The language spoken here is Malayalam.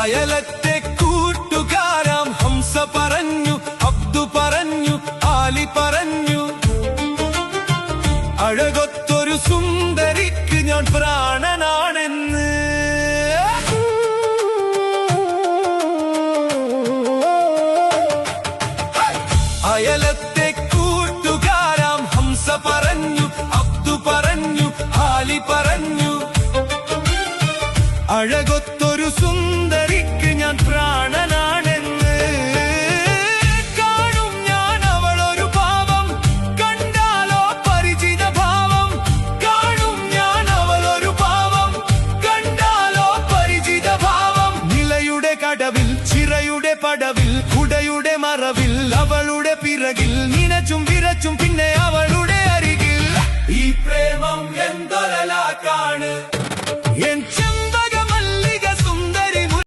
അയലത്തെ കൂട്ടുകാരാം ഹംസ പറഞ്ഞു, അബ്ദു പറഞ്ഞു, ആലി പറഞ്ഞു, അഴകൊത്തൊരു സുന്ദരിക്ക് ഞാൻ പ്രാണനാണെന്ന്. അയലത്തെ കൂട്ടുകാരാം ഹംസ പറഞ്ഞു, അബ്ദു പറഞ്ഞു, ആലി പറഞ്ഞു, അഴകൊത്തൊരു സുന്ദരിക്ക് ഞാൻ പ്രാണനാണെന്ന്. കാണും ഞാൻ അവളൊരു ഭാവം, കണ്ടാലോ പരിചിത ഭാവം. കാണും ഞാൻ അവളൊരു ഭാവം, കണ്ടാലോ പരിചിത ഭാവം. നിലയുടെ കടവിൽ, ചിറയുടെ പടവിൽ, കുടയുടെ മറവിൽ, അവളുടെ പിറകിൽ നിനച്ചും വിരച്ചും പിന്നെ അവളുടെ അരികിൽ. ഈ പ്രേമം എന്തൊരലാക്കാണ്.